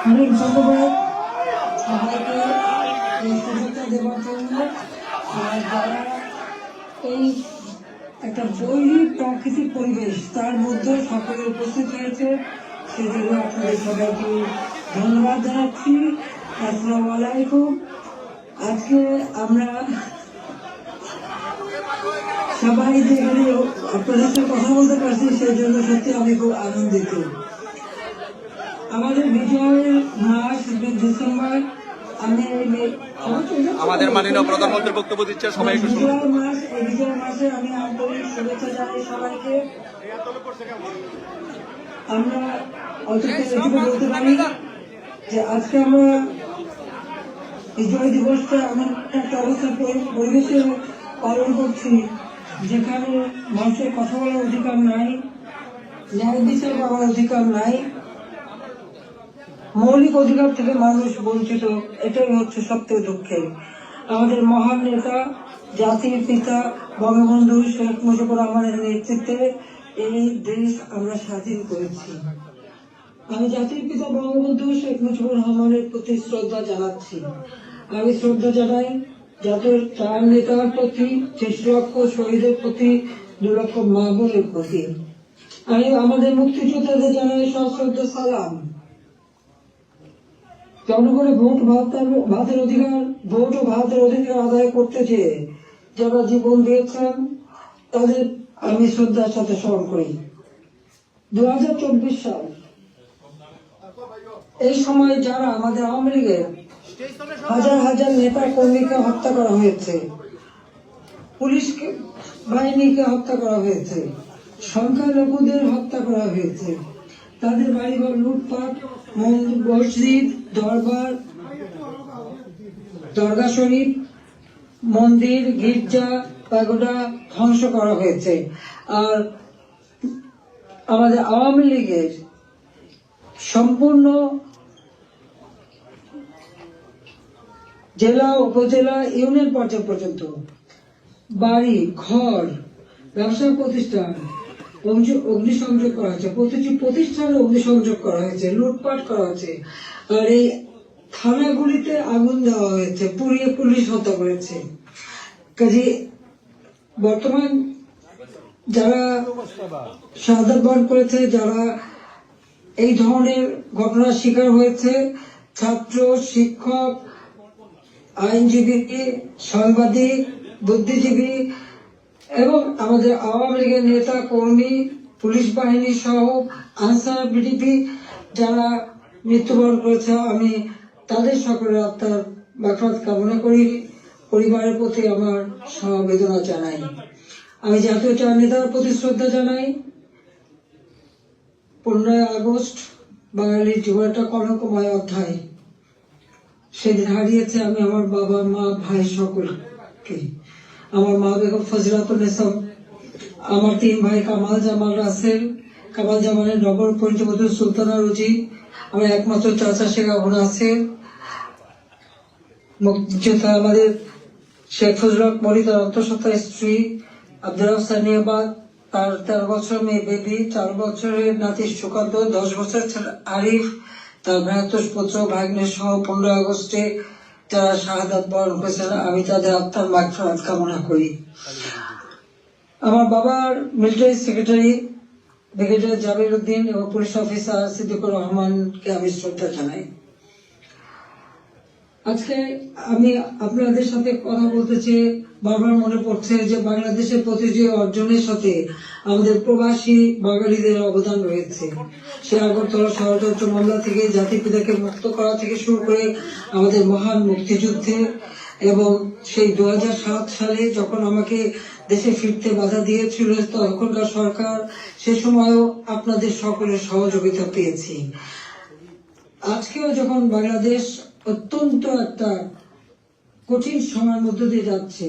অনেক ধন্যবাদ সবাইকে এই শুভেচ্ছা দেওয়ার জন্য। আর যারা এই একটা বৈরী প্রাকৃতিক পরিবেশ তার মধ্যে সকলে উপস্থিত হয়েছে, সেজন্য আপনাদের সবাইকে ধন্যবাদ জানাচ্ছি। আসসালামু আলাইকুম। আজকে আমরা সবাই যেখানে আপনাদের সাথে কথা বলতে পারছি, সেই জন্য সত্যি আমি খুব আনন্দিত। আমাদের বিজয়ের মাস ডিসেম্বর, আমাদের মাননীয় প্রধানমন্ত্রীর বক্তব্য দিচ্ছে, সবাই একটু শুনুন। বিজয় মাসে আমি আন্তরিক শুভেচ্ছা জানাই সবাইকে। আমরা অল্প বলতে পারি যে আজকে আমরা বিজয় দিবসটা এমন একটা অবস্থা পরিবেশে পালন করছি যেখানে মানুষের কথা বলার অধিকার নাই, ন্যায় বিচার পাওয়ার অধিকার নাই, মৌলিক অধিকার থেকে মানুষ বঞ্চিত। এটাই হচ্ছে সবথেকে দুঃখের। আমাদের মহান নেতা জাতির পিতা বঙ্গবন্ধু শেখ মুজিবুর রহমানের নেতৃত্বে এই দেশ আমরা স্বাধীন করেছি। আমি জাতির পিতা বঙ্গবন্ধু শেখ মুজিবুর রহমানের প্রতি শ্রদ্ধা জানাচ্ছি। আমি শ্রদ্ধা জানাই জাতির চার নেতার প্রতি, 6 লক্ষ শহীদের প্রতি, 2 লক্ষ মা বোনের প্রতি। আমি আমাদের মুক্তিযোদ্ধাদের জানাই সশ্রদ্ধ সালাম। জনগণের ভোট ভাতের অধিকার, ভোট ও ভাতের অধিকার আদায় করতে চেয়ে যারা জীবন দিয়েছেন তাদের আমি শ্রদ্ধার সাথে স্মরণ করি। 2024 সাল, এই সময় যারা আমাদের আওয়ামী লীগের হাজার হাজার নেতা কর্মীকে হত্যা করা হয়েছে, পুলিশ বাহিনীকে হত্যা করা হয়েছে, সংখ্যালঘুদের হত্যা করা হয়েছে, তাদের বাড়িঘর লুটপাট, মসজিদ, দরগা শরীফ, মন্দির, গির্জা, পাগোডা ধ্বংস করা হয়েছে। আর আমাদের আওয়ামী লীগের সম্পূর্ণ জেলা, উপজেলা, ইউনিয়ন পর্যায় পর্যন্ত বাড়ি ঘর, ব্যবসা প্রতিষ্ঠান অগ্নিসংযোগ করা হয়েছে, প্রতিটি প্রতিষ্ঠানে অগ্নিসংযোগ করা হয়েছে, লুটপাট করা হয়েছে। আর এই থানাগুলিতে আগুন দেওয়া হয়েছে, পুড়িয়ে পুলিশ হত্যা করেছে। কাজে বর্তমান যারা শাহাদাত বরণ করেছে, যারা এই ধরনের ঘটনার শিকার হয়েছে, ছাত্র, শিক্ষক, আইনজীবী, সাংবাদিক, বুদ্ধিজীবী এবং আমাদের আওয়ামী লীগের নেতা কর্মী, পুলিশ বাহিনী সহ আনসার, বিডিপি যারা মৃত্যুবরণ করেছে, আমি তাদের সকলের আত্মার মাগফিরাত কামনা করি। পরিবারের প্রতি আমার সমবেদনা জানাই। আমি জাতীয় চার নেতার প্রতি শ্রদ্ধা জানাই। 15 আগস্ট বাঙালির জীবন একটা কলঙ্কময় অধ্যায়। সেদিন হারিয়েছে আমি আমার বাবা, মা, ভাই সকলকে। আমার মা বেগম ফজিলাতুন্নেসা, আমার 3 ভাই কামাল জামাল রাসেল, কামাল জামালের নগর পরিচালক সুলতানা রুজি, আমার একমাত্র চাচা শেখ আবু নাসের, মুক্তিযোদ্ধা আমাদের শেখ ফজলুল হক মনি, তার অন্তঃসত্ত্বা স্ত্রী আব্দুল সানিয়াবাদ, তার 13 বছর মেয়ে বেবি, 4 বছরের নাতি সুকান্ত, 10 বছরের ছেলে আরিফ, তার ভ্রাতুষ পুত্র ভাগ্নের সহ 15 আগস্টে যারা শাহাদাত বরণ করেছেন, আমি তাদের আত্মার মাগফিরাত কামনা করি। আমার বাবার মিলিটারি সেক্রেটারি ব্রিগেডিয়ার জাবির উদ্দিন এবং পুলিশ অফিসার সিদ্দিকুর রহমানকে আমি শ্রদ্ধা জানাই। আজকে আমি আপনাদের সাথে কথা বলতে চেয়ে বারবার মনে পড়ছে যে বাংলাদেশের প্রতিটি অর্জনের সাথে আমাদের প্রবাসী বাঙালিদের অবদান রয়েছে। সে আগরতলা ষড়যন্ত্র মামলা থেকে জাতির পিতাকে মুক্ত করা থেকে শুরু করে আমাদের মহান মুক্তিযুদ্ধে, এবং সেই 2007 সালে যখন আমাকে দেশে ফিরতে বাধা দিয়েছিল তখনকার সরকার, সে সময়ও আপনাদের সকলের সহযোগিতা পেয়েছি। আজকেও যখন বাংলাদেশ অত্যন্ত একটা কঠিন সময়ের মধ্য দিয়ে যাচ্ছে,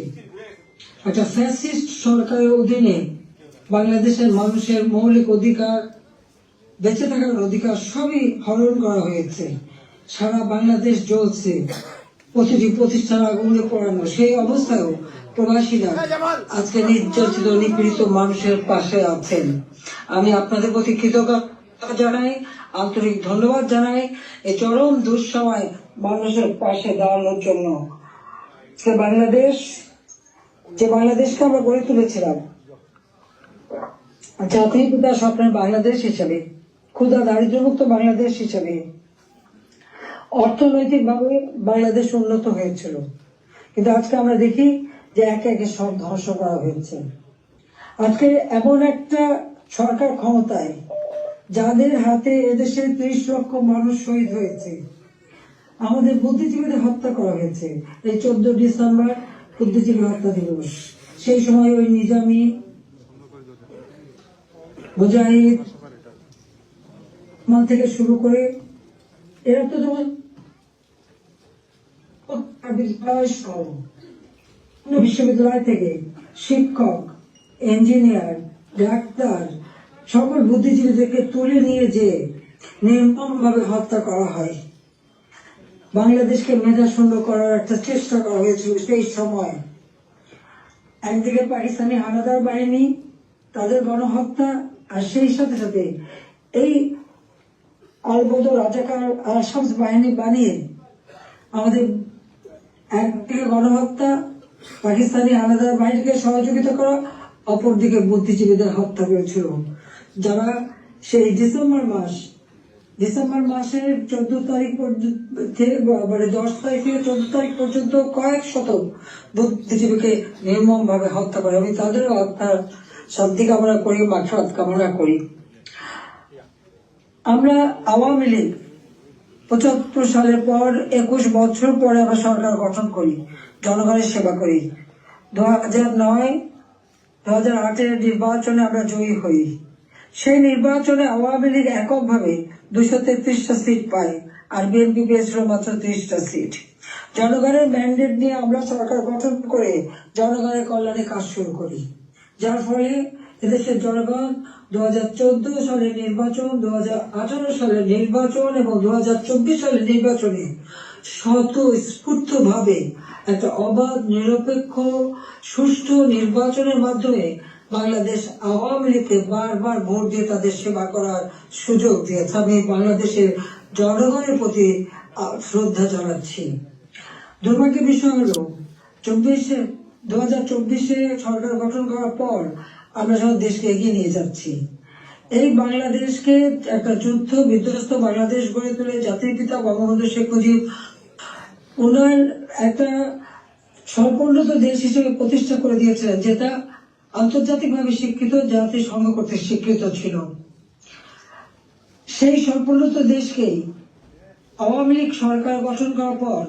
একটা ফ্যাসিস্ট সরকারের অধীনে বাংলাদেশের মানুষের মৌলিক অধিকার, বেঁচে থাকার অধিকার সবই হরণ করা হয়েছে। সারা বাংলাদেশ জ্বলছে, প্রতিটি প্রতিষ্ঠান আগুনে পোড়ানো। সেই অবস্থায়ও প্রবাসীরা আজকে নির্যাতিত, নিপীড়িত মানুষের পাশে আছেন। আমি আপনাদের প্রতি জানাই, আন্তরিক ধন্যবাদ জানাই এই চরম দুঃসময় মানুষের পাশে দাঁড়ানোর জন্য। যে বাংলাদেশকে আমরা গড়ে তুলেছিলাম জাতির পিতা স্বপ্নের বাংলাদেশ হিসেবে, ক্ষুধা দারিদ্র্যমুক্ত বাংলাদেশ হিসেবে, অর্থনৈতিকভাবে বাংলাদেশ উন্নত হয়েছিল, কিন্তু আজকে আমরা দেখি যে একে একে সব ধ্বংস করা হয়েছে। আজকে এমন একটা সরকার ক্ষমতায় যাদের হাতে এদেশের 30 লক্ষ মানুষ শহীদ হয়েছে, আমাদের বুদ্ধিজীবীদের হত্যা করা হয়েছে। এই 14 ডিসেম্বর বুদ্ধিজীবী হত্যা দিবস, সেই সময় ওই নিজামী, মুজাহিদ থেকে শুরু করে এরা তো যেমন বিশ্ববিদ্যালয় থেকে শিক্ষক, ইঞ্জিনিয়ার, ডাক্তার, সকল বুদ্ধিজীবীদেরকে তুলে নিয়ে যে নির্মমভাবে হত্যা করা হয়। বাংলাদেশকে মেধাশূন্য করার একটা চেষ্টা করা হয়েছিল সেই সময়। একদিকে পাকিস্তানি হানাদার বাহিনী, তাদের গণহত্যা, আর সেই সাথে সাথে এই আলবদর রাজাকার আল-শামস বাহিনী বানিয়ে আমাদের একদিকে গণহত্যা, পাকিস্তানি হানাদার বাহিনীকে সহযোগিতা করা, অপরদিকে বুদ্ধিজীবীদের হত্যা করেছিল, যারা সেই ডিসেম্বর মাসের 14 তারিখ থেকে 10 তারিখ থেকে 14 তারিখ পর্যন্ত কয়েক শত বুদ্ধিজীবীকে নির্মম ভাবে হত্যা করে। আমি তাদেরও হত্যার শান্তি কামনা করি, মাগফিরাত কামনা করি। আমরা আওয়ামী লীগ 75 সালের পর 21 বছর পরে আমরা সরকার গঠন করি, জনগণের সেবা করি। 2009-2008 নির্বাচনে আমরা জয়ী হই। সেই নির্বাচনে আওয়ামী লীগ এককভাবে 233টা সিট পায়, আর বিএনপি পেয়েছিল মাত্র 30টা সিট। জনগণের ম্যান্ডেট নিয়ে আমরা সরকার গঠন করে জনগণের কল্যাণে কাজ শুরু করি, যার ফলে এদেশের জনগণ 2014 সালের নির্বাচন, 2018 সালের নির্বাচন এবং 2024 সালের নির্বাচনে স্বতঃস্ফূর্ত ভাবে একটা অবাধ, নিরপেক্ষ, সুষ্ঠু নির্বাচনের মাধ্যমে বাংলাদেশ আওয়ামী লীগকে বারবার ভোট দিয়ে তাদের সেবা করার সুযোগ দিয়েছে। আমি বাংলাদেশের জনগণের প্রতি শ্রদ্ধা জানাচ্ছি। দুর্ভাগ্যের বিষয় হলো 2024 সরকার গঠন করার পর আমরা সব দেশকে এগিয়ে নিয়ে যাচ্ছি। এই বাংলাদেশকে একটা যুদ্ধ বিধ্বস্ত বাংলাদেশ গড়ে তুলে জাতির পিতা বঙ্গবন্ধু শেখ মুজিব উন্নয়ন একটা স্বল্পোন্নত দেশ হিসেবে প্রতিষ্ঠা করে দিয়েছিলেন, যেটা আন্তর্জাতিকভাবে স্বীকৃত, জাতিসংঘ কর্তৃক স্বীকৃত ছিল। সেই স্বল্পোন্নত দেশকেই আওয়ামী লীগ সরকার গঠন করার পর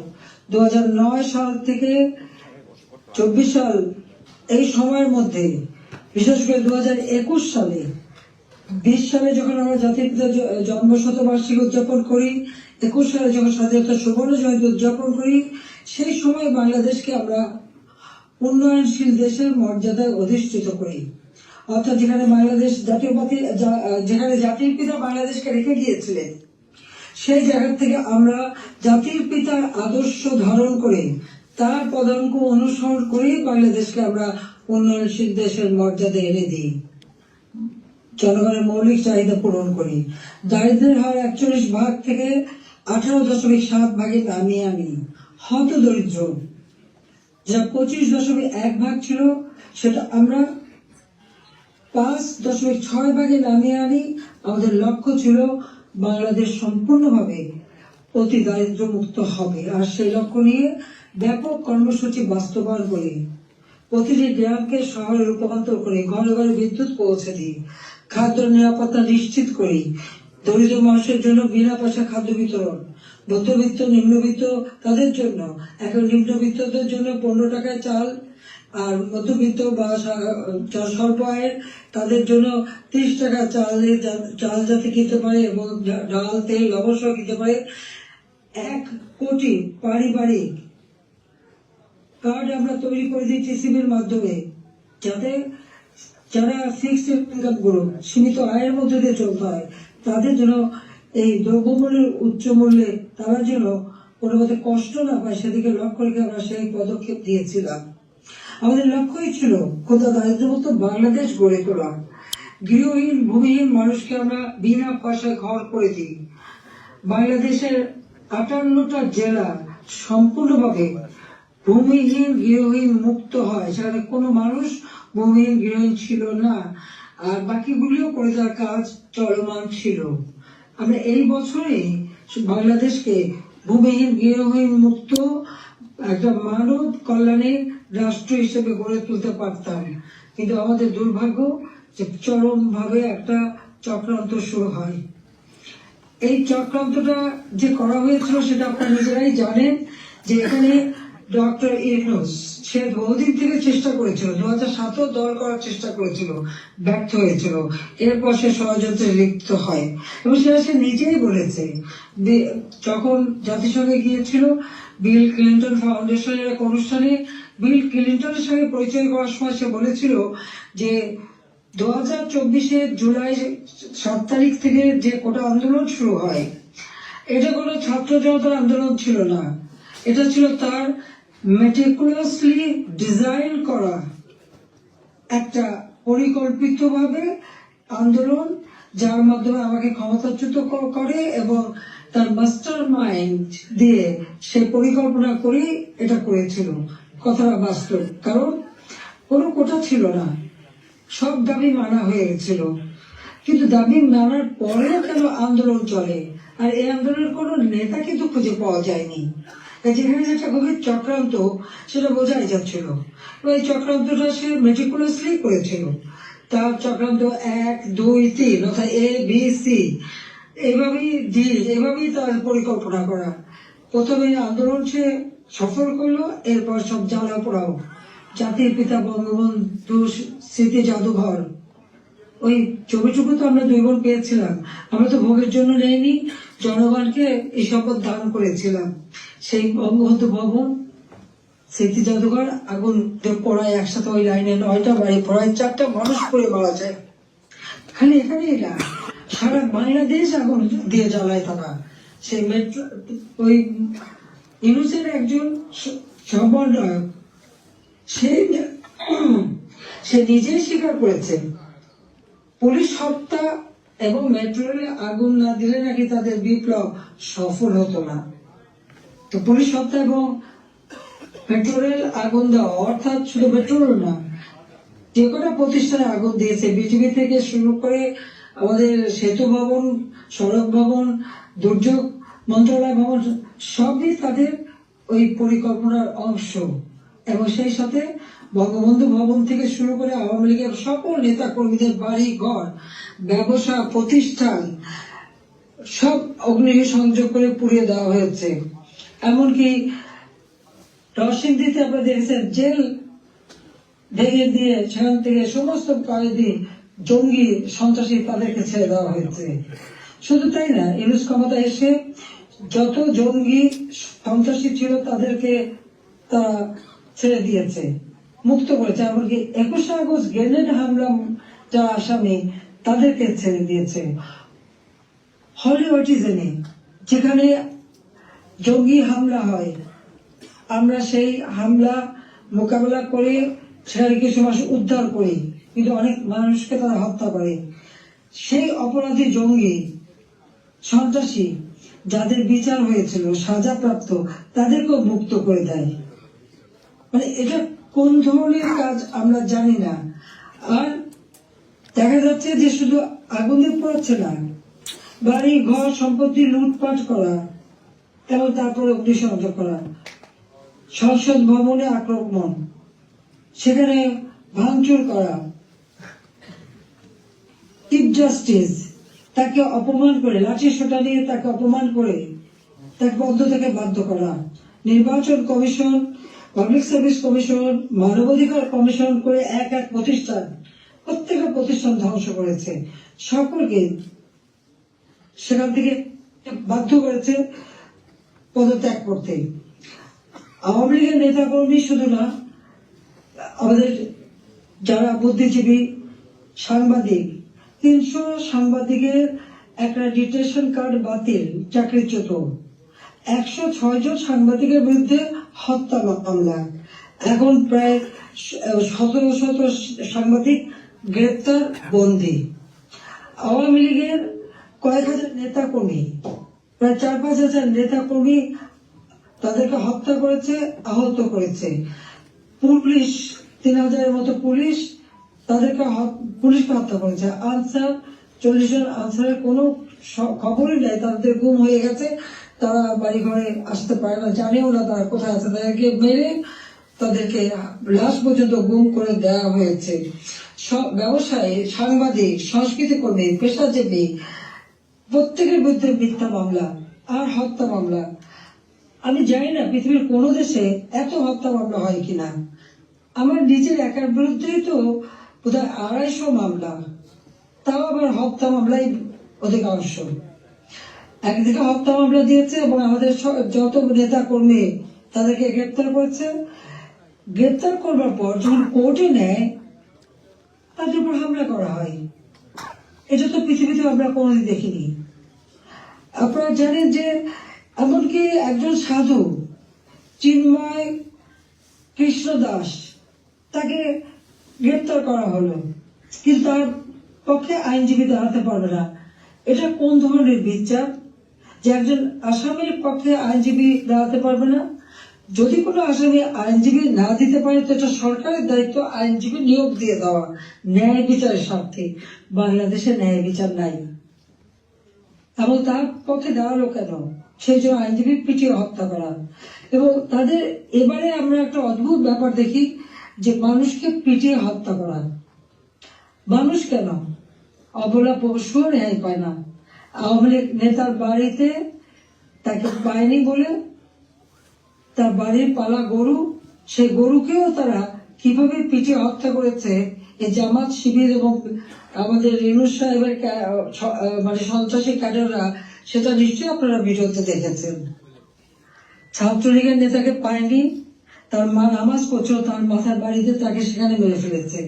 2009 সাল থেকে 24 সাল এই সময়ের মধ্যে, বিশেষ করে 2021 সালে 20 সালে যখন আমরা জাতির পিতার জন্ম শতবার্ষিকী উদযাপন করি, 21 সালে যখন স্বাধীনতা সুবর্ণ জয়ন্তী উদযাপন করি, সেই সময় বাংলাদেশকে আমরা উন্নয়নশীল দেশের মর্যাদায় অধিষ্ঠিত করি। অর্থাৎ যেখানে বাংলাদেশ যেখানে জাতির পিতা বাংলাদেশকে রেখে গিয়েছিলেন, সেই জায়গা থেকে আমরা জাতির পিতার আদর্শ ধারণ করে তার পদাঙ্ক অনুসরণ করে বাংলাদেশকে আমরা উন্নয়নশীল দেশের মর্যাদা এনে দিই, জনগণের মৌলিক চাহিদা পূরণ করি। দারিদ্র্যের হার 41 ভাগ থেকে 18.7 ভাগে নামিয়ে আনি। হত দরিদ্র যা 25.1 ভাগ ছিল, সেটা আমরা 5.6 ভাগে নামিয়ে আনি। আমাদের লক্ষ্য ছিল বাংলাদেশ সম্পূর্ণভাবে অতি দারিদ্র মুক্ত হবে, আর সেই লক্ষ্য নিয়ে ব্যাপক কর্মসূচি বাস্তবায়ন করি। প্রতিটি গ্রামকে শহরে রূপান্তর করে ঘরে ঘরে বিদ্যুৎ পৌঁছে দিই, খাদ্য নিরাপত্তা নিশ্চিত করি, দরিদ্র মানুষের জন্য বিনা পয়সা খাদ্য বিতরণ, মধ্যবিত্ত, নিম্নবিত্ত তাদের জন্য, এখন নিম্নবিত্তদের জন্য 15 টাকায় চাল, আর মধ্যবিত্ত বা স্বল্প আয়ের তাদের জন্য 30 টাকা চাল যাতে কিনতে পারে এবং ডাল, তেল, লবণ সহ কিনতে পারে। 1 কোটি পারিবারিক কার্ড আমরা তৈরি করে দিই টিসিবির মাধ্যমে, যাতে যারা ফিক্সড ইনকাম গ্রুপ, সীমিত আয়ের মধ্যে দিয়ে চলতে হয়, তাদের জন্য এই দ্রব্যমূল্যের উচ্চ মূল্যে তারা যেন কোনো মতে কষ্ট না পায়, সেদিকে লক্ষ্য রেখে আমরা সেই পদক্ষেপ দিয়েছিলাম। আমাদের লক্ষ্যই ছিল ক্ষুধা দারিদ্র্যমুক্ত বাংলাদেশ গড়ে তোলা। গৃহহীন ভূমিহীন মানুষকে আমরা বিনা পয়সায় ঘর করে দিই। বাংলাদেশের 58টা জেলা সম্পূর্ণভাবে ভূমিহীন গৃহহীন মুক্ত হয়, সেখানে কোনো মানুষ ভূমিহীন গৃহহীন ছিল না, আর বাকিগুলিও করে দেওয়ার কাজ চলমান ছিল। আমরা এই বছরে বাংলাদেশকে ভূমিহীন গৃহহীন মুক্ত একটা মানব কল্যাণের রাষ্ট্র হিসেবে গড়ে তুলতে পারতাম, কিন্তু আমাদের দুর্ভাগ্য যে চরমভাবে একটা চক্রান্ত শুরু হয়। এই চক্রান্তটা যে করা হয়েছিল সেটা আপনারা নিজেরাই জানেন, যে এখানে ডক্টর ইউনূস সে বহুদিন থেকে চেষ্টা করেছিল, 2007 দল করার চেষ্টা করেছিল, ব্যর্থ হয়েছিল। এরপর সে ষড়যন্ত্রে লিপ্ত হয় এবং সেটা সে নিজেই বলেছে। যখন জাতিসংঘে গিয়েছিল বিল ক্লিন্টন ফাউন্ডেশনের এক অনুষ্ঠানে, বিল ক্লিন্টনের সঙ্গে পরিচয় করার সময় সে বলেছিল যে 2024 জুলাই 7 তারিখ থেকে যে কোটা আন্দোলন শুরু হয়, এটা কোনো ছাত্র জনতার আন্দোলন ছিল না, এটা ছিল তার মেটিকুলাসলি ডিজাইন করা একটা পরিকল্পিতভাবে আন্দোলন, যার মাধ্যমে আমাকে ক্ষমতাচ্যুত করে এবং তার মাস্টার মাইন্ড দিয়ে সে পরিকল্পনা করে এটা করেছিল। কথাটা বাস্তব, কারণ কোনো কোটা ছিল না, সব দাবি মানা হয়ে গেছিল, কিন্তু দাবি মানার পরেও কেন আন্দোলন চলে, আর এই আন্দোলনের কোনো নেতা কিন্তু খুঁজে পাওয়া যায়নি। যেখানে যেটা গভীর চক্রান্ত সেটা বোঝাই যাচ্ছিল। এই চক্রান্তটা সে মেটিকুলাসলি করেছিল। তার চক্রান্ত 1, 2, 3 অর্থাৎ ABC এভাবেই তার পরিকল্পনা করা। প্রথমে আন্দোলন সে সফল করলো, এরপর সব জ্বালা পোড়াও। জাতির পিতা বঙ্গবন্ধু স্মৃতি জাদুঘর, ওই ছবিটুকু তো আমরা 2 বোন পেয়েছিলাম, আমরা তো ভোগের জন্য নেইনি, জনগণকে এই শপথ দান করেছিলাম। সেই বঙ্গবন্ধু ভবন স্মৃতি জাদুঘর আগুন পড়ায়, একসাথে ওই লাইনে 9টা বাড়ি পড়ায়, 4টা মানুষ পড়ে মারা যায়। খালি এখানেই না, সারা বাংলাদেশ আগুন দিয়ে জ্বালায় তারা। সেই মেট্রো ওই ইউনূসের একজন সমন্বয়ক, সে নিজেই স্বীকার করেছে পুলিশ হত্যা এবং মেট্রো রেলে আগুন না দিলে নাকি তাদের বিপ্লব সফল হতো না। তো পুলিশ হত্যা এবং মেট্রো রেল আগুন দেওয়া, অর্থাৎ শুধু মেট্রো রেল না, যে কটা প্রতিষ্ঠানে আগুন দিয়েছে, বিটিভি থেকে শুরু করে আমাদের সেতু ভবন, সড়ক ভবন, দুর্যোগ মন্ত্রণালয় ভবন, সবই তাদের ওই পরিকল্পনার অংশ। এবং সেই সাথে বঙ্গবন্ধু ভবন থেকে শুরু করে আওয়ামী লীগের সকল নেতা কর্মীদের বাড়ি ঘর, ব্যবসা প্রতিষ্ঠান সব অগ্নি সংযোগ করে পুড়িয়ে দেওয়া হয়েছে। এমনকি নরসিংদীতে আপনারা দেখেছেন জেল ভেঙে দিয়ে সেখান থেকে সমস্ত কয়েদি জঙ্গি সন্ত্রাসী তাদেরকে ছেড়ে দেওয়া হয়েছে। শুধু তাই না, ইউনূস ক্ষমতা এসে যত জঙ্গি সন্ত্রাসী ছিল তাদেরকে তারা ছেড়ে দিয়েছে, মুক্ত করেছে। এমনকি 21 আগস্ট গ্রেনেড হামলা যারা আসামি তাদেরকে ছেড়ে দিয়েছে। হলিউডিজনে যেখানে জঙ্গি হামলা হয়, আমরা সেই হামলা মোকাবেলা করে সেখানে কিছু মানুষ উদ্ধার করি, কিন্তু অনেক মানুষকে তারা হত্যা করে। সেই অপরাধী জঙ্গি সন্ত্রাসী যাদের বিচার হয়েছিল, সাজাপ্রাপ্ত, তাদেরকেও মুক্ত করে দেয়। মানে এটা কোন ধরনের কাজ আমরা জানি না। আর দেখা যাচ্ছে যে শুধু আগুনে পড়ছে না, বাড়ি ঘর সম্পত্তি লুটপাট করা এবং তারপরে অগ্নিসংযোগ করা, সংসদ ভবনে আক্রমণ, সেখানে ভাঙচুর করা, চিফ জাস্টিস তাকে অপমান করে, লাঠি সোটা নিয়ে তাকে অপমান করে তাকে পদ থেকে বাধ্য করা, নির্বাচন কমিশন, পাবলিক সার্ভিস কমিশন, মানবাধিকার কমিশন করে এক এক প্রতিষ্ঠান, প্রত্যেকটা প্রতিষ্ঠান ধ্বংস করেছে, সকলকে সেখান থেকে বাধ্য করেছে পদত্যাগ করতে। আওয়ামী লীগের নেতা কর্মী শুধু না, আমাদের যারা বুদ্ধিজীবী, সাংবাদিক, 300 সাংবাদিকের একটা ডিটেনশন কার্ড বাতিল, চাকরিচ্যুত। 106 জন সাংবাদিকের বিরুদ্ধে হত্যা মামলা। এখন প্রায় 1700 সাংবাদিক গ্রেপ্তার, বন্দী। আওয়ামী লীগের কয়েক হাজার নেতা কর্মী, প্রায় 4-5 হাজার নেতা কর্মী তাদেরকে হত্যা করেছে, আহত করেছে। পুলিশ 3,000-এর মতো পুলিশ তাদেরকে পুলিশকে হত্যা করেছে। আনসার 40 জন আনসারের কোনো খবরই নেই, তাদের গুম হয়ে গেছে, তারা বাড়ি ঘরে আসতে পারে না, জানেও না তারা কোথায় আছে। তাদেরকে মেরে তাদেরকে লাশ পর্যন্ত গুম করে দেওয়া হয়েছে। ব্যবসায়ী, সাংবাদিক, সংস্কৃতি কর্মী, পেশাজীবী প্রত্যেকের বিরুদ্ধে মিথ্যা মামলা আর হত্যা মামলা। আমি জানি না পৃথিবীর কোন দেশে এত হত্যা মামলা হয় কিনা। আমার নিজের একার বিরুদ্ধেই তো বোধহয় 250 মামলা, তাও আবার হত্যা মামলাই অধিকাংশ। একদিকে হত্যা মামলা দিয়েছে এবং আমাদের যত নেতা কর্মী তাদেরকে গ্রেপ্তার করেছে। গ্রেপ্তার করবার পর যখন কোর্টে নেয় তাদের উপর হামলা করা হয়। এটা তো পৃথিবীতে আমরা কোনোদিন দেখিনি। আপনারা জানেন যে এমনকি একজন সাধু চিন্ময় কৃষ্ণ দাস, তাকে গ্রেপ্তার করা হলো, কিন্তু তার পক্ষে আইনজীবী দাঁড়াতে পারবে না। এটা কোন ধরনের বিচার যে একজন আসামির পক্ষে আইনজীবী দাঁড়াতে পারবে না? যদি কোনো আসামি আইনজীবী না দিতে পারে তো এটা সরকারের দায়িত্ব আইনজীবী নিয়োগ দিয়ে দেওয়া ন্যায় বিচারের স্বার্থে। বাংলাদেশে ন্যায় বিচার নাই, এবং তার পক্ষে দাঁড়ালো কেন? সেই জন্য আইনজীবী পিটিয়ে হত্যা করা। এবং তাদের এবারে আমরা একটা অদ্ভুত ব্যাপার দেখি যে মানুষকে পিটিয়ে হত্যা করা। মানুষ কেন? অবলা পশুও রেহাই পায় না। আওয়ামী লীগ নেতার বাড়িতে তাকে পায়নি বলে তার বাড়ির পালা গরু, সেই গরুকেও তারা কিভাবে পিটিয়ে হত্যা করেছে এই জামাত শিবির এবং আমাদের রিনুস সাহেবের মানে সন্ত্রাসী ক্যাডাররা, সেটা নিশ্চয়ই আপনারা ভিডিওতে দেখেছেন। ছাত্রলীগের নেতাকে পায়নি, তার মা নামাজ পড়ছিল তার মাথার বাড়িতে, তাকে সেখানে মেরে ফেলেছে।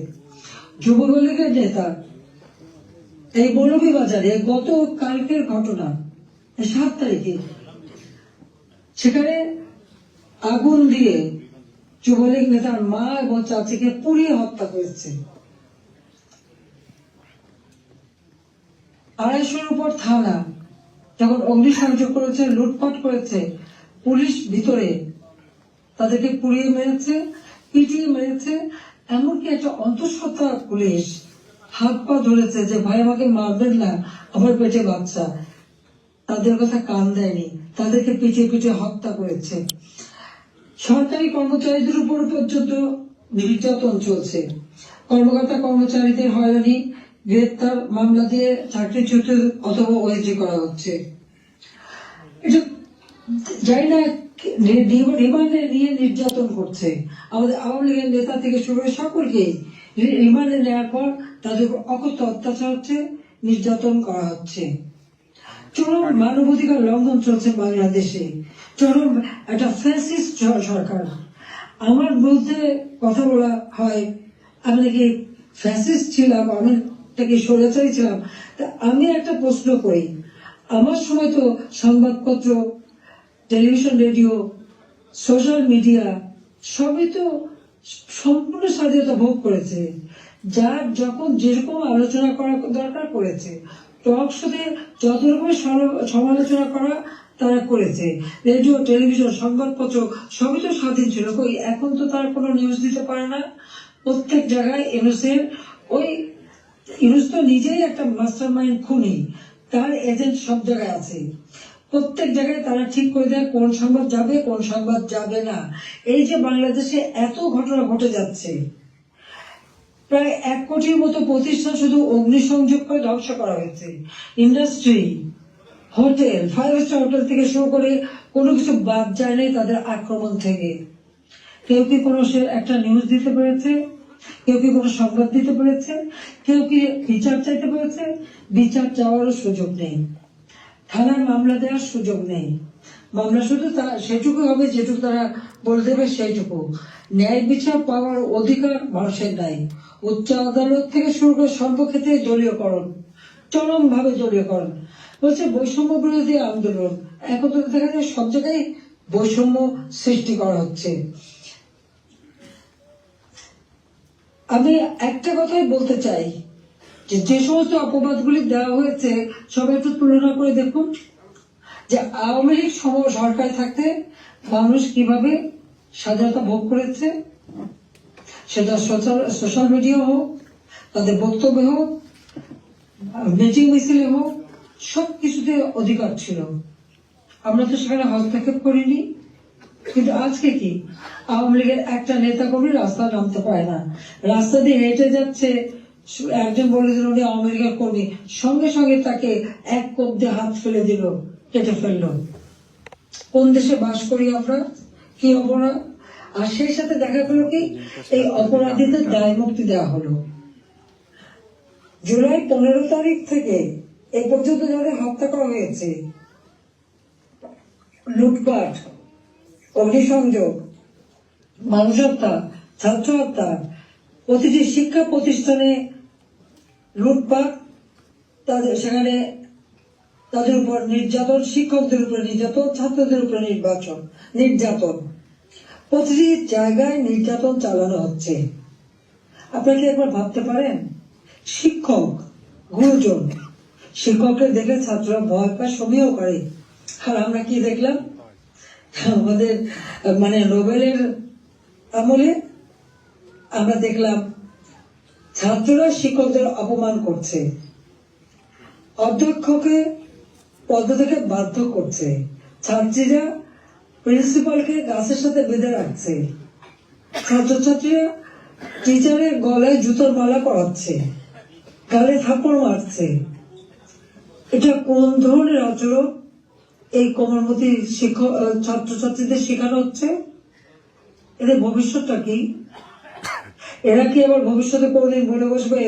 যুবলীগের নেতা এই মৌলভীবাজারে গত কালকের ঘটনা 7 তারিখে সেখানে আগুন দিয়ে যুবলীগ নেতার মা এবং চাচিকে পুড়িয়ে হত্যা করেছে। 250-র উপর থানা যখন অগ্নিসংযোগ করেছে, লুটপাট করেছে, পুলিশ ভিতরে তাদেরকে পুড়িয়ে মেরেছে, পিটিয়ে মেরেছে। এমনকি একটা অন্তঃসত্ত্বা পুলিশ হাত পা ধরেছে যে ভাই আমাকে মারবেন না, আমার পেটে বাচ্চা। তাদের কথা কান দেয়নি, তাদেরকে পিটিয়ে পিটিয়ে হত্যা করেছে। সরকারি কর্মচারীদের উপর পর্যন্ত নির্যাতন চলছে। কর্মকর্তা কর্মচারীদের হয়রানি, গ্রেপ্তার, মামলা দিয়ে চাকরিচ্যুত অথবা ওএসডি করা হচ্ছে। এটা জানি না রিমান্ডে নিয়ে নির্যাতন করছে। আমাদের আওয়ামী লীগের নেতা থেকে শুরু করে সকলকে রিমান্ডে নেওয়ার পর তাদের উপর অকথ্য অত্যাচার হচ্ছে, নির্যাতন করা হচ্ছে। চরম মানবাধিকার লঙ্ঘন চলছে বাংলাদেশে। চরম একটা ফ্যাসিস্ট সরকার। আমার বিরুদ্ধে কথা বলা হয় আমি নাকি ফ্যাসিস্ট ছিলাম, আমি নাকি স্বৈরাচারী ছিলাম। তা আমি একটা প্রশ্ন করি, আমার সময় তো সংবাদপত্র, টেলিভিশন, রেডিও, সোশ্যাল মিডিয়া সবই তো সম্পূর্ণ স্বাধীনতা ভোগ করেছে। যার যখন যেরকম আলোচনা করা দরকার করেছে। টক শোতে যত রকমের সমালোচনা করা তারা করেছে। রেডিও, টেলিভিশন, সংবাদপত্র সবই তো স্বাধীন ছিল। কই এখন তো তারা কোনো নিউজ দিতে পারে না। প্রত্যেক জায়গায় ইউনুস তো নিজেই একটা মাস্টার মাইন্ড খুনি, তার এজেন্ট সব জায়গায় আছে। প্রত্যেক জায়গায় তারা ঠিক করে দেয় কোন সংবাদ যাবে, কোন সংবাদ যাবে না। এই যে বাংলাদেশে এত ঘটনা ঘটে যাচ্ছে, প্রায় 1 কোটির মতো প্রতিষ্ঠান শুধু অগ্নিসংযোগ করে ধ্বংস করা হয়েছে। ইন্ডাস্ট্রি, হোটেল, 5 স্টার হোটেল থেকে শুরু করে কোনো কিছু বাদ যায় নাই তাদের আক্রমণ থেকে। কেউ কি কোনো একটা নিউজ দিতে পেরেছে? কেউ কি কোনো সংবাদ দিতে পেরেছে? কেউ কি বিচার চাইতে পেরেছে? বিচার চাওয়ারও সুযোগ নেই, থানায় মামলা দেওয়ার সুযোগ নেই। মামলা শুধু সেটুকু হবে যেটুকু তারা বলে দেবে সেইটুকু। ন্যায় বিচার পাওয়ার অধিকার মানুষের নাই। উচ্চ আদালত থেকে শুরু করে সর্বক্ষেত্রে দলীয়করণ, চরম ভাবে দলীয়করণ। বলছে বৈষম্য বিরোধী আন্দোলন, এখন তো দেখা যায় সব জায়গায় বৈষম্য সৃষ্টি করা হচ্ছে। আমি একটা কথাই বলতে চাই যে যে সমস্ত অপবাদগুলি দেওয়া হয়েছে সবাই একটু তুলনা করে দেখুন যে আওয়ামী লীগ সরকার থাকতে মানুষ কিভাবে স্বাধীনতা ভোগ করেছে, সেটা সোশ্যাল মিডিয়া হোক, তাদের বক্তব্য হোক, মিটিং মিছিলে হোক, সবকিছুতে অধিকার ছিল। আমরা তো সেখানে হস্তক্ষেপ করিনি। কিন্তু আজকে কি আওয়ামী লীগের একটা নেতা কর্মী রাস্তা নামতে পারে না, রাস্তা দিয়ে হেঁটে যাচ্ছে, একজন বলে দিল উনি আওয়ামী লীগের কর্মী, সঙ্গে সঙ্গে তাকে এক কোপ দিয়ে হাত ফেলে দিল, কেটে ফেললো। কোন দেশে বাস করি আমরা? কি অপরাধ! আর সেই সাথে দেখা গেল কি এই অপরাধীদের দায় মুক্তি দেওয়া হলো। জুলাই 15 তারিখ থেকে এই পর্যন্ত যাদের হত্যা করা হয়েছে, লুটপাট, অগ্নিসংযোগ, মানুষ হত্যা, ছাত্র হত্যা, প্রতিটি শিক্ষা প্রতিষ্ঠানে লুটপাট, সেখানে তাদের উপর নির্যাতন, শিক্ষকদের উপর নির্যাতন, ছাত্রদের উপর নির্যাতন, প্রতিটি জায়গায় নির্যাতন চালানো হচ্ছে। আপনারা কি একবার ভাবতে পারেন? শিক্ষক, গুরুজন, শিক্ষককে দেখে ছাত্ররা ভয় পায়, সমীহ করে। আর আমরা কি দেখলাম? আমাদের নোবেলের আমলে আমরা দেখলাম ছাত্ররা শিক্ষকদের অপমান করছে, অধ্যক্ষকে পদ থেকে বাধ্য করছে, ছাত্রীরা প্রিন্সিপালকে গাছের সাথে বেঁধে রাখছে, ছাত্রছাত্রীরা টিচারের গলায় জুতোর মালা পরাচ্ছে, গালে থাপ্পড় মারছে। এটা কোন ধরনের আচরণ এই কোমলমতি শিক্ষক ছাত্রছাত্রীদের শেখানো হচ্ছে? এদের ভবিষ্যৎটা কি? এরা কি আবার ভবিষ্যতে কোনদিন বলে বসবে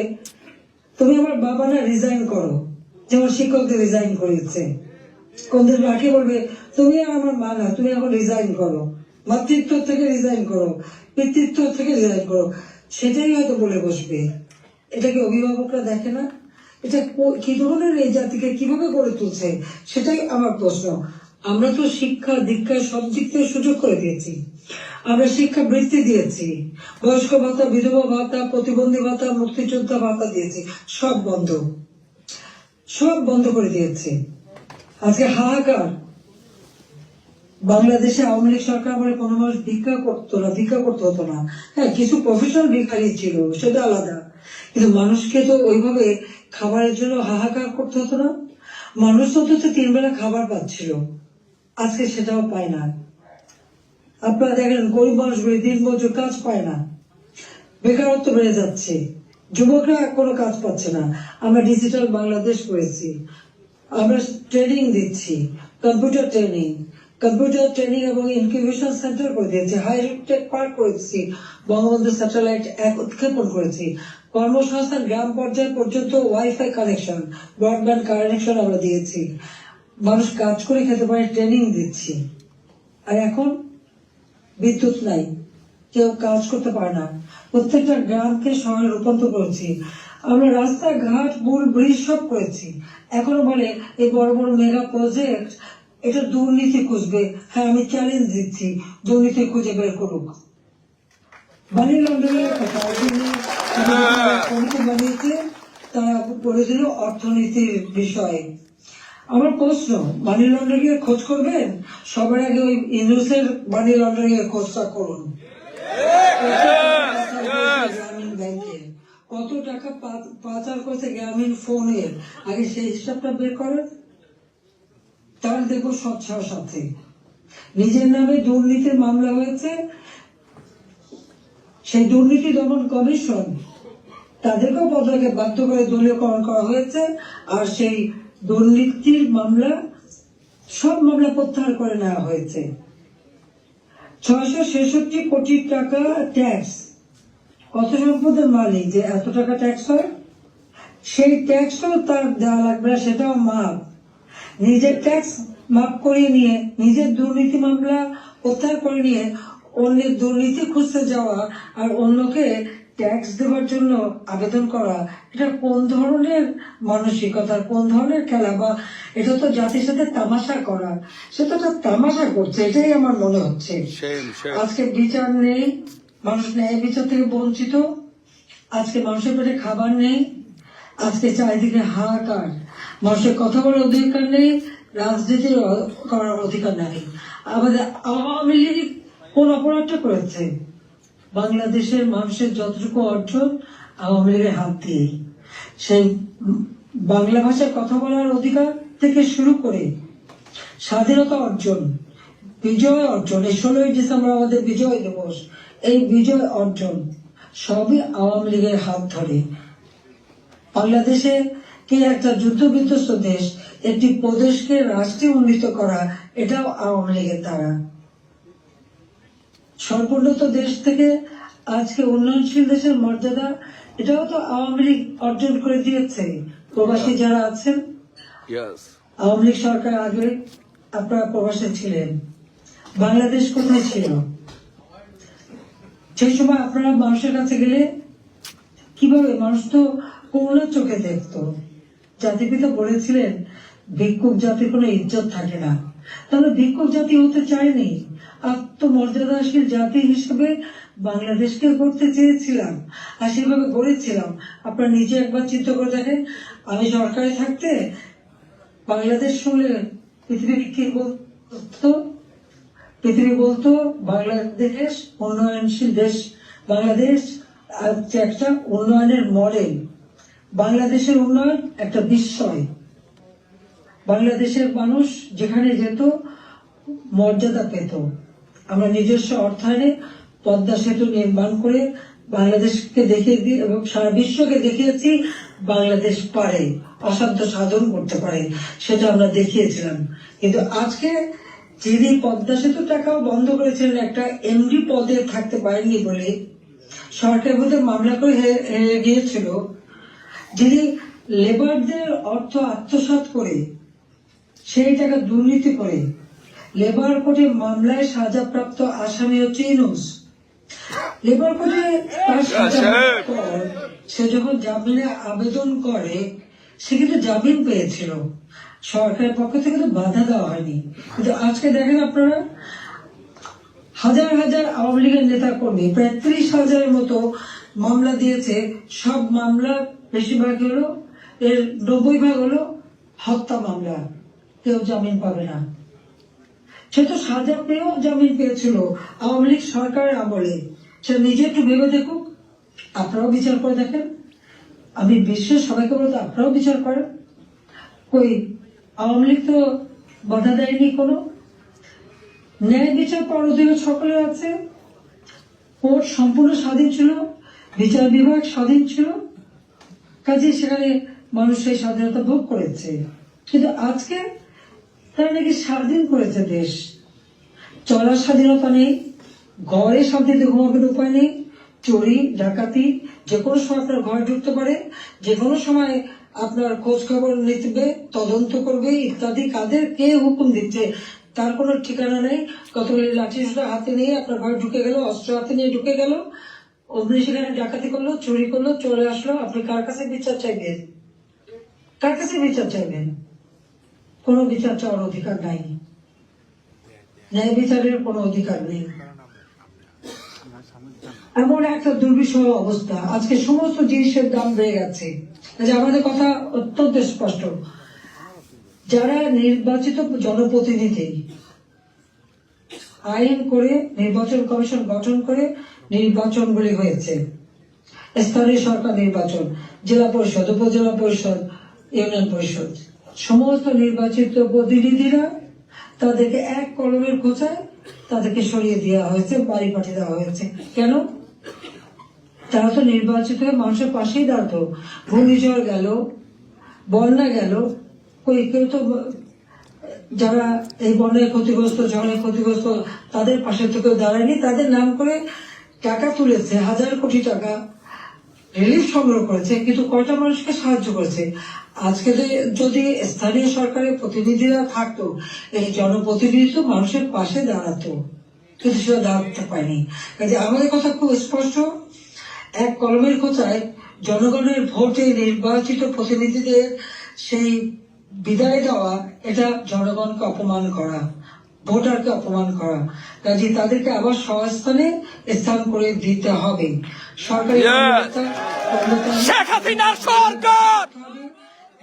তুমি আমার বাবা না, রিজাইন করো, যেমন শিক্ষকদের রিজাইন করেছে? কোনদিন রাখি বলবে তুমি আর আমার মা না, তুমি এখন রিজাইন করো, মাতৃত্ব থেকে রিজাইন করো, পিতৃত্ব থেকে রিজাইন করো? সেটাই হয়তো বলে বসবে। এটাকে অভিভাবকরা দেখে না? এটা কি ধরনের এই জাতিকে কিভাবে গড়ে তুলছে সেটাই আমার প্রশ্ন। আমরা তো শিক্ষা দীক্ষায় সব দিক থেকে সুযোগ করে দিয়েছি, আমরা শিক্ষা বৃত্তি দিয়েছি, বয়স্ক ভাতা, বিধবা ভাতা, প্রতিবন্ধী ভাতা, মুক্তিযোদ্ধা ভাতা দিয়েছি, সব বন্ধ করে দিয়েছে। আজকে হাহাকার। বাংলাদেশে আওয়ামী লীগ সরকার বলে কোনো মানুষ ভিক্ষা করতে হতো না। হ্যাঁ, কিছু প্রফেশনাল ভিখারি ছিল, সেটা আলাদা, কিন্তু মানুষকে তো ওইভাবে খাবারের জন্য হাহাকার করতে হতো না। মানুষ তো 3 বেলা খাবার পাচ্ছিল, আজকে সেটাও পায় না। আপনারা দেখেন গরিব মানুষগুলি দিনমজুর, কাজ পায় না, বেকারত্ব বেড়ে যাচ্ছে, যুবকরা কোনো কাজ পাচ্ছে না। আমরা ডিজিটাল বাংলাদেশ করেছি, আমরা ট্রেনিং দিচ্ছি, কম্পিউটার ট্রেনিং এবং ইনকিউবেশন সেন্টার করে দিয়েছি, হাইটেক পার্ক করেছি, বঙ্গবন্ধু স্যাটেলাইট 1 উৎক্ষেপণ করেছি, কর্মসংস্থান গ্রাম পর্যায় পর্যন্ত ওয়াইফাই কানেকশন, ব্রডব্যান্ড কানেকশন আমরা দিয়েছি, মানুষ কাজ করে খেতে পারে, ট্রেনিং দিচ্ছি। আর এখন বিদ্যুৎ নাই, কেউ কাজ করতে পারে না, প্রত্যেকটা গ্রামকে শহরে রূপান্তর করেছি, আমরা রাস্তাঘাট, পুল, ব্রিজ সব করেছি। এখনো বলে এই বড় বড় মেগা প্রজেক্ট এটা দুর্নীতি খুঁজবে। হ্যাঁ, আমি চ্যালেঞ্জ দিচ্ছি, দুর্নীতি খুঁজে বের করুক। মানি লন্ডারিং কমিটি বানিয়েছে, তারা বলেছিল অর্থনীতির বিষয়ে। আমার প্রশ্ন, মানি লন্ডারিং এর খোঁজ করবেন? সবার আগে ওই ইউনুসের মানি লন্ডারিং এর খোঁজটা করুন। গ্রামীণ ব্যাংকে কত টাকা পাচার করেছে গ্রামীণ ফোনের, আগে সেই হিসাবটা বের করেন, তাহলে দেখো স্বচ্ছার সাথে নিজের নামে দুর্নীতির মামলা হয়েছে, সেই দুর্নীতি দমন কমিশন তাদেরকেও পদকে বাধ্য করে দলীয়করণ করা হয়েছে, আর সেই দুর্নীতির মামলা সব মামলা প্রত্যাহার করে নেওয়া হয়েছে। 666 কোটি টাকা ট্যাক্স, কত সম্পদের মালিক যে এত টাকা ট্যাক্স হয়, সেই ট্যাক্সও তার দেওয়া লাগবে না, সেটাও মাপ। নিজের ট্যাক্স মাপ করিয়ে নিয়ে, নিজের দুর্নীতি মামলা প্রত্যাহার করে নিয়ে অন্যের দুর্নীতি খুঁজতে যাওয়া আর অন্যকে ট্যাক্স দেওয়ার জন্য আবেদন করা, এটা কোন ধরনের মানসিকতার, কোন ধরনের খেলা? বা এটা তো জাতির সাথে তামাশা করা, সেটা তো তামাশা করছে, এটাই আমার মনে হচ্ছে। আজকে বিচার নেই, মানুষ ন্যায় বিচার থেকে বঞ্চিত, আজকে মানুষের পেটে খাবার নেই, আজকে চারিদিকে হাহাকার, মানুষের কথা বলার অধিকার নেই, রাজনীতির করার অধিকার নেই। আমাদের আওয়ামী লীগ কোন অপরাধটা করেছে? বাংলাদেশের মানুষের যতটুকু অর্জন আওয়ামী লীগের হাত দিয়ে, সেই বাংলা ভাষায় কথা বলার অধিকার থেকে শুরু করে স্বাধীনতা অর্জন, বিজয় অর্জন, এই 16ই ডিসেম্বর আমাদের বিজয় দিবস, এই বিজয় অর্জন সবই আওয়ামী লীগের হাত ধরে। বাংলাদেশে কে একটা যুদ্ধ বিধ্বস্ত দেশ, একটি প্রদেশকে রাষ্ট্রে উন্নীত করা, এটাও আওয়ামী লীগের দ্বারা। সর্বোন্নত দেশ থেকে আজকে উন্নয়নশীল দেশের মর্যাদা, এটাও তো আওয়ামী লীগ অর্জন করে দিয়েছে। প্রবাসী যারা আছেন, Yes. আওয়ামী লীগ সরকার আগে আপনারা প্রবাসে ছিলেন, বাংলাদেশ কোথায় ছিল? সেই সময় আপনারা মানুষের কাছে গেলে কিভাবে মানুষ তো করুণার চোখে দেখতো। জাতিপিতা বলেছিলেন ভিক্ষুক জাতির কোনো ইজ্জত থাকে না, তাহলে ভিক্ষুক জাতি হতে চায়নি, আত্মমর্যাদাশীল জাতি হিসেবে বাংলাদেশকে গড়তে চেয়েছিলাম, আর সেভাবে গড়েছিলাম। আপনারা নিজে একবার চিন্তা করে দেখেন, আমি সরকারে থাকতে বাংলাদেশ শুনলে পৃথিবী কি বলতো? পৃথিবী বলতো বাংলাদেশ উন্নয়নশীল দেশ, বাংলাদেশ একটা উন্নয়নের মডেল, বাংলাদেশের উন্নয়ন একটা বিস্ময়। বাংলাদেশের মানুষ যেখানে যেত মর্যাদা পেত। আমরা নিজস্ব অর্থায়নে পদ্মা সেতু নির্মাণ করে বাংলাদেশকে দেখিয়ে দিই এবং সারা বিশ্বকে দেখিয়েছি বাংলাদেশ পারে, অসাধ্য সাধন করতে পারে, সেটা আমরা দেখিয়েছিলাম। কিন্তু আজকে যিনি পদ্মা সেতু টাকাও বন্ধ করেছিলেন একটা এমডি পদে থাকতে পারেননি বলে, সরকারের মধ্যে মামলা করে হেরে গিয়েছিল, যিনি লেবারদের অর্থ আত্মসাৎ করে সেই টাকা দুর্নীতি করে লেবার কোর্টে মামলায় সাজাপ্রাপ্ত আসামি হচ্ছে ইউনূস। লেবার কোর্টে তার সাজা পর সে যখন জামিনে আবেদন করে, সে কিন্তু জামিন পেয়েছিল, সরকারের পক্ষ থেকে তো বাধা দেওয়া হয়নি। কিন্তু আজকে দেখেন আপনারা, হাজার হাজার আওয়ামী লীগের নেতা কর্মী, প্রায় 30,000-এর মতো মামলা দিয়েছে। সব মামলা বেশিরভাগ হলো, এর 90% হলো হত্যা মামলা, কেউ জামিন পাবে না। সে তো সাজা পেয়েও জামিন পেয়েছিল আওয়ামী লীগ সরকারের আমলে। সে নিজে একটু ভেবে দেখুক, আপনারাও বিচার করে দেখেন। আমি বিশ্বের সবাইকে বলতে আপনারাও বিচার করেন। কই আওয়ামী লীগ তো বাধা দেয়নি কোনো। ন্যায় বিচার পাওয়ার অধিকার সকলের আছে, কোর্ট সম্পূর্ণ স্বাধীন ছিল, বিচার বিভাগ স্বাধীন ছিল, কাজে সেখানে মানুষ সেই স্বাধীনতা ভোগ করেছে। কিন্তু আজকে তারা নাকি স্বাধীন করেছে দেশ, চলার স্বাধীনতা নেই, ঘরে শান্তিতে ঘুমানোর উপায় নেই, চুরি ডাকাতি যে কোনো সময় আপনার ঘরে ঢুকতে পারে, যে কোনো সময় আপনার খোঁজ খবর নিতে, তদন্ত করবে ইত্যাদি। কাদের কে হুকুম দিচ্ছে তার কোনো ঠিকানা নেই। কতগুলি লাঠি সোটা হাতে নিয়ে আপনার ঘরে ঢুকে গেল, অস্ত্র হাতে নিয়ে ঢুকে গেল, অমনি সেখানে ডাকাতি করলো, চুরি করলো, চলে আসলো। আপনি কার কাছে বিচার চাইবেন? কার কাছে বিচার চাইবেন? কোনো বিচার চাওয়ার অধিকার নাই, ন্যায় বিচারের কোনো অধিকার নেই। এমন একটা দুর্বিষহ অবস্থা, আজকে সমস্ত জিনিসের দাম বেড়ে গেছে। আমাদের কথা অত্যন্ত স্পষ্ট, যারা নির্বাচিত জনপ্রতিনিধি আইন করে নির্বাচন কমিশন গঠন করে নির্বাচনগুলি হয়েছে, স্থানীয় সরকার নির্বাচন, জেলা পরিষদ, উপজেলা পরিষদ, ইউনিয়ন পরিষদ, সমস্ত নির্বাচিত প্রতিনিধিরা তাদেরকে এক কলমের খোঁচায় তাদেরকে সরিয়ে দেওয়া হয়েছে, বাড়ি পাঠিয়ে দেওয়া হয়েছে। কেন? তারা তো নির্বাচিত হয়ে মানুষের পাশেই দাঁড়াতো। ঘূর্ণিঝড় গেল, বন্যা গেল, কেউ তো যারা এই বন্যায় ক্ষতিগ্রস্ত, ঝড়ে ক্ষতিগ্রস্ত, তাদের পাশে তো কেউ দাঁড়ায়নি। তাদের নাম করে টাকা তুলেছে, হাজার কোটি টাকা রিলিফ সংগ্রহ করেছে, কিন্তু কয়টা মানুষকে সাহায্য করেছে? আজকে যদি স্থানীয় সরকারের প্রতিনিধিরা থাকতো, এই জনপ্রতিনিধি তো মানুষের পাশে দাঁড়াতো, কিন্তু সেটা দাঁড়াতে পারেনি। কাজে আমাদের কথা খুব স্পষ্ট, এক কলমের খোঁচায় জনগণের ভোটে নির্বাচিত প্রতিনিধিদের সেই বিদায় দেওয়া, এটা জনগণকে অপমান করা। ভোটারকে অপমান করা, কাজে তাদেরকে আবার স্বস্থানে স্থান করে দিতে হবে। সরকারি Yes! শেখ হাসিনার সরকার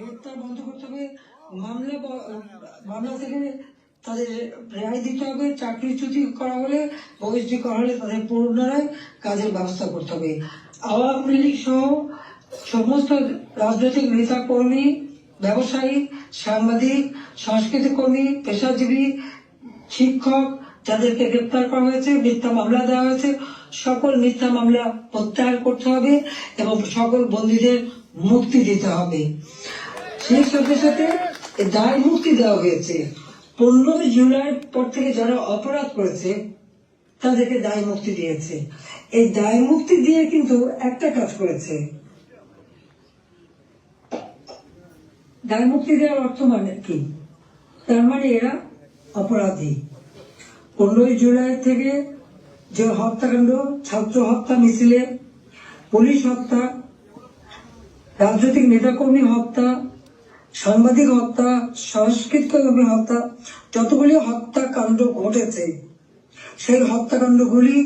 হত্যা বন্ধ করতে হবে, মামলা থেকে তাদের রেহাই দিতে হবে, চাকরিচ্যুতি করা হলে, বহিষ্কৃতি করা হলে তাদের পুনরায় কাজের ব্যবস্থা করতে হবে। আওয়ামী লীগ সহ সমস্ত রাজনৈতিক নেতা কর্মী, ব্যবসায়ী, সাংবাদিক, সংস্কৃতি কর্মী, পেশাজীবী, শিক্ষক যাদেরকে গ্রেপ্তার করা হয়েছে, মিথ্যা মামলা দেওয়া হয়েছে, সকল মিথ্যা মামলা প্রত্যাহার করতে হবে এবং সকল বন্দীদের মুক্তি দিতে হবে। সেই সাথে সাথে দায় মুক্তি দেওয়া হয়েছে। 15 জুলাই পর থেকে যারা অপরাধ করেছে তাদেরকে দায় মুক্তি দিয়েছে। এই দায় মুক্তি দিয়ে কিন্তু একটা কাজ করেছে, দায় মুক্তি দেওয়ার অর্থ মানে কি? তার মানে এরা অপরাধী। 15 জুলাই থেকে যে হত্যাকাণ্ড, ছাত্র হত্যা মিছিলে, পুলিশ হত্যা, রাজনৈতিক নেতাকর্মী হত্যা, সাংবাদিক হত্যা, সংস্কৃতকর্মী হত্যা, যতগুলি হত্যাকাণ্ড ঘটেছে সেই হত্যাকাণ্ডগুলি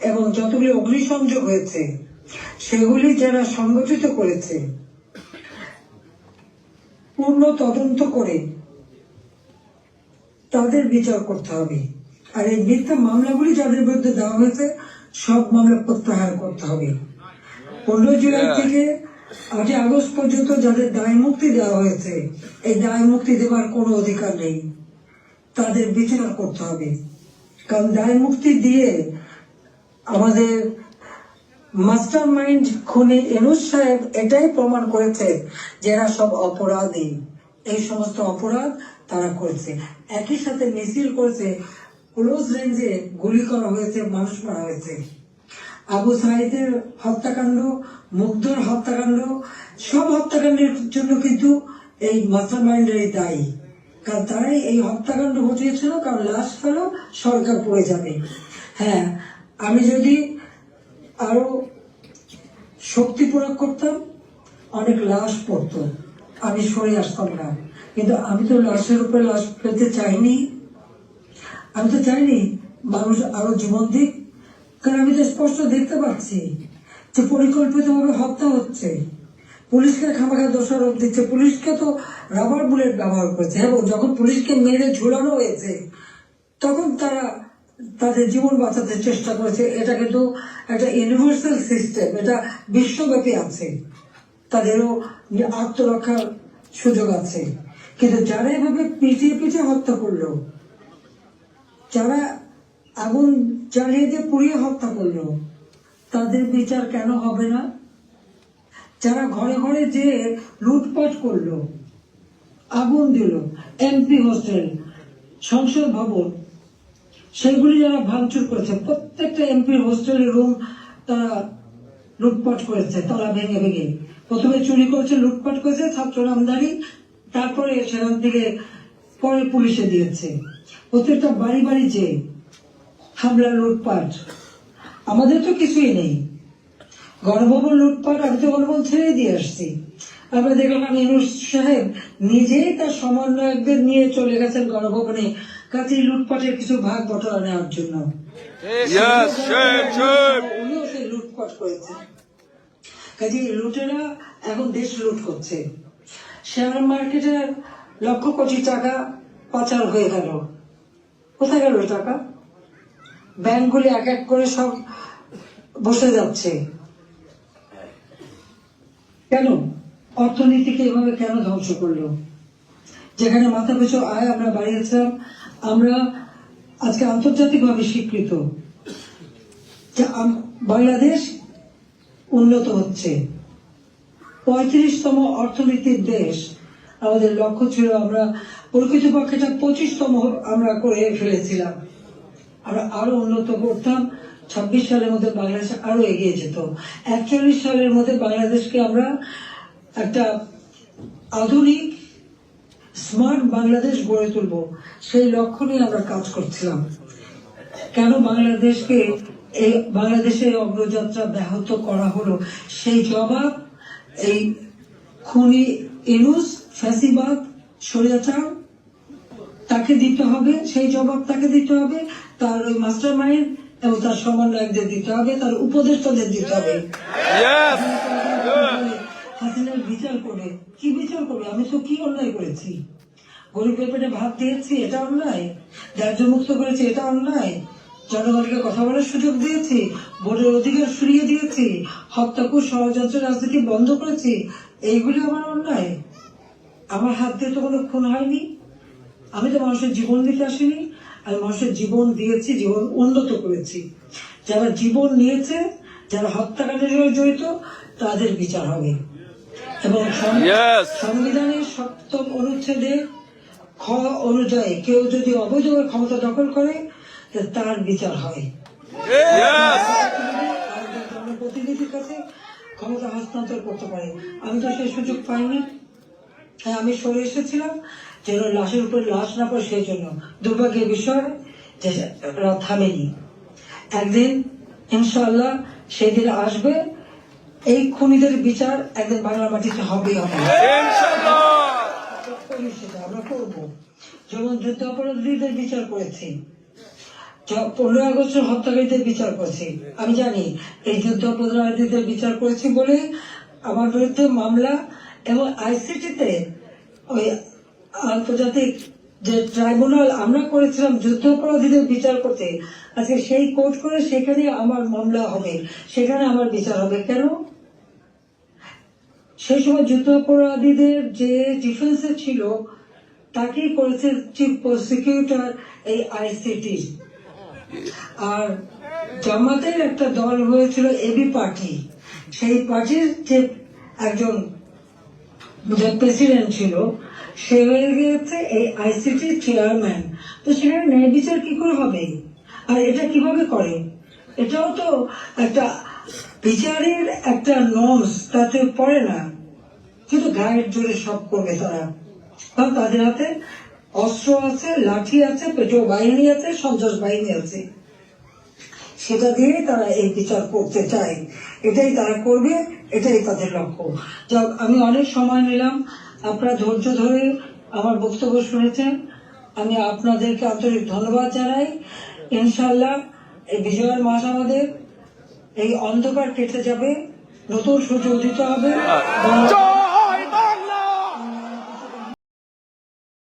এবং যতগুলি অগ্নিসংযোগ হয়েছে সেগুলি যারা সংগঠিত করেছে পূর্ণ তদন্ত করে তাদের বিচার করতে হবে। আর এই মিথ্যা মামলাগুলি যাদের বিরুদ্ধে দেওয়া হয়েছে সব মামলা প্রত্যাহার করতে হবে। 15 জুলাই থেকে 8 আগস্ট পর্যন্ত যাদের দায় মুক্তি দেওয়া হয়েছে এই দায় মুক্তি দেওয়ার কোনো অধিকার নেই, তাদের বিচার করতে হবে। কারণ দায় মুক্তি দিয়ে আমাদের মাস্টার মাইন্ড খুনি ইউনূস সাহেব এটাই প্রমাণ করেছে যে এরা সব অপরাধী, এই সমস্ত অপরাধ তারা করেছে। একই সাথে মিছিল করেছে, ক্লোজ রেঞ্জে গুলি করা হয়েছে, মানুষ মারা হয়েছে। আবু সাইদের হত্যাকাণ্ড, মুগ্ধর হত্যাকাণ্ড, সব হত্যাকাণ্ডের জন্য কিন্তু এই মাস্টার মাইন্ডেরই দায়ী। কারণ তারাই এই হত্যাকাণ্ড ঘটিয়েছিল, কারণ লাশ ফেলো সরকার পড়ে যাবে। হ্যাঁ, আমি যদি আরো শক্তি প্রয়োগ করতাম অনেক লাশ পড়তো, আমি সরে আসতাম না। কিন্তু আমি তো লাশের উপরে লাশ ফেলতে চাইনি, আমি তো চাইনি মানুষ আরো জীবন দিক। কারণ আমি তো স্পষ্ট দেখতে পাচ্ছি যে পরিকল্পিতভাবে হত্যা হচ্ছে, পুলিশকে খামাখা দোষারোপ দিচ্ছে, পুলিশকে তো রাবার বুলেট ব্যবহার করেছে এবং যখন পুলিশকে মেরে ঝুলানো হয়েছে তখন তারা তাদের জীবন বাঁচাতে চেষ্টা করেছে। এটা কিন্তু একটা ইউনিভার্সাল সিস্টেম, এটা বিশ্বব্যাপী আছে, তাদেরও আত্মরক্ষার সুযোগ আছে। কিন্তু যারা এভাবে পিছিয়ে পিছিয়ে হত্যা করলো, যারা আগুন জ্বালিয়ে দিয়ে পুড়িয়ে হত্যা করলো, তাদের বিচার কেন হবে না? যারা ঘরে ঘরে যে লুটপাট করলো, আগুন দিল, এমপি হোস্টেল, সংসদ ভবন, সেগুলি যারা ভাঙচুর করেছে, প্রত্যেকটা এমপির হোস্টেলের রুম তারা লুটপাট করেছে, তালা ভেঙে ভেঙে। প্রথমে চুরি করেছে, লুটপাট করেছে, ছাত্র নামধারী, তারপরে সেখান থেকে পরে পুলিশে দিয়েছে। প্রত্যেকটা বাড়ি বাড়ি যে হামলা, লুটপাট। আমাদের তো কিছুই নেই, গণভবন লুটপাট, আমি তো গণভবন ছেড়ে দিয়ে আসছি। আমরা দেখলাম ইউনূস সাহেব নিজেই তার সমন্বয়কদের নিয়ে চলে গেছেন গণভবনে, কাজেই লুটপাটের কিছু ভাগ বটরা নেওয়ার জন্য। উনিও সেই লুটপাট করেছে, কাজে লুটেরা এখন দেশ লুট করছে। শেয়ার মার্কেটে লক্ষ কোটি টাকা পাচার হয়ে গেল, কোথায় গেল টাকা? ব্যাংকগুলি এক এক করে সব বসে যাচ্ছে। কেন? অর্থনীতিকে এভাবে কেন ধ্বংস করলো? যেখানে মাথা পিছু আয় আমরা বাড়িয়েছিলাম, আমরা আজকে আন্তর্জাতিকভাবে স্বীকৃত যে বাংলাদেশ উন্নত হচ্ছে, 35তম অর্থনীতির দেশ। আমাদের লক্ষ্য ছিল আমরা প্রকৃতপক্ষে 25তম আমরা করে ফেলেছিলাম। আমরা আরো উন্নত করতাম, 26 সালের মধ্যে বাংলাদেশ আরো এগিয়ে যেত। 41 সালের মধ্যে বাংলাদেশকে আমরা একটা আধুনিক স্মার্ট বাংলাদেশ গড়ে তুলব, সেই লক্ষ্য নিয়ে আমরা কাজ করছিলাম। কেন বাংলাদেশকে এই বাংলাদেশের অগ্রযাত্রা ব্যাহত করা হলো, সেই জবাব এই খুনি ইউনূস, ফ্যাসিবাদ, স্বৈরাচার তাকে দিতে হবে, সেই জবাব তাকে দিতে হবে, তার ওই মাস্টার মাইন্ড এবং তার সমন্বয়কদের দিতে হবে, তার উপদেষ্টাদের দিতে হবে। Yes! হাসিনার বিচার করে কি বিচার করবে? আমি তো কি অন্যায় করেছি? গরিবের পেটে ভাত দিয়েছি, এটা অন্যায়? দারিদ্র মুক্ত করেছি, এটা অন্যায়? জনগণকে কথা বলার সুযোগ দিয়েছি, ভোটের অধিকার ফিরিয়ে দিয়েছি, হত্যাকুর ষড়যন্ত্র রাজনীতি বন্ধ করেছি, এইগুলি আমার অন্যায়? আমার হাত দিয়ে তো কোনো খুন হয়নি। আমি তো মানুষের জীবন দিতে আসিনি, আমি মানুষের জীবন দিয়েছি, জীবন উন্নত করেছি। যারা জীবন নিয়েছে, যারা হত্যাকাণ্ডের সঙ্গে জড়িত, তাদের বিচার হবে। এবং Yes! সংবিধানের ৭ম অনুচ্ছেদে খ অনুযায়ী কেউ যদি অবৈধভাবে ক্ষমতা দখল করে, তার বিচার হয়। Yes! জনপ্রতিনিধির কাছে ক্ষমতা হস্তান্তর করতে পারে। আমি তো সেই সুযোগ পাইনি, তাই আমি সরে এসেছিলাম যেন লাশের উপর লাশ না পড়ে, সেই জন্য দুর্ভাগ্যের বিষয় যে থামেনি। একদিন ইনশাআল্লাহ সেই দিন আসবে, এই খুনিদের বিচার একদিন বাংলা মাটিতে হবেই হবে। Inshallah! সেটা আমরা করবো। যেমন যুদ্ধ অপরাধীদের বিচার করেছি, 15 আগস্টের হত্যাকারীদের বিচার করেছি। আমি জানি এই যুদ্ধ অপরাধীদের বিচার করেছি বলে আমার বিরুদ্ধে মামলা, এবং আইসিটিতে ওই আন্তর্জাতিক যে ট্রাইব্যুনাল আমরা করেছিলাম যুদ্ধ অপরাধীদের বিচার করতে, আজকে সেই কোর্ট করে সেখানে আমার মামলা হবে, সেখানে আমার বিচার হবে। কেন? সেই সময় যুদ্ধ অপরাধীদের যে ডিফেন্সে ছিল তাকেই করেছে চিফ প্রসিকিউটর এই আইসিটি। আর জামাতের একটা দল হয়েছিল এবি পার্টি, সেই পার্টির যে একজন যে প্রেসিডেন্ট ছিল সে হয়ে গিয়েছে এই আইসিটি চেয়ারম্যান। তো সেখানে ন্যায় বিচার কি করে হবে? আর এটা কিভাবে করে? এটাও তো একটা বিচারের একটা নর্মস, তাতে পড়ে না। কিন্তু গায়ের জোরে সব করবে তারা, কারণ তাদের হাতে অস্ত্র আছে, লাঠি আছে, পেট্রোল বাহিনী আছে, সন্ত্রাস বাহিনী আছে, সেটা দিয়ে তারা এই বিচার করতে চায়। এটাই তারা করবে, এটাই তাদের লক্ষ্য। যাক, আমি অনেক সময় নিলাম, আপনারা ধৈর্য ধরে আমার বক্তব্য শুনেছেন, আমি আপনাদেরকে আন্তরিক ধন্যবাদ জানাই। ইনশাল্লাহ এই বিজয়ের মাস আমাদের, এই অন্ধকার কেটে যাবে, নতুন সূর্য উদিত হবে।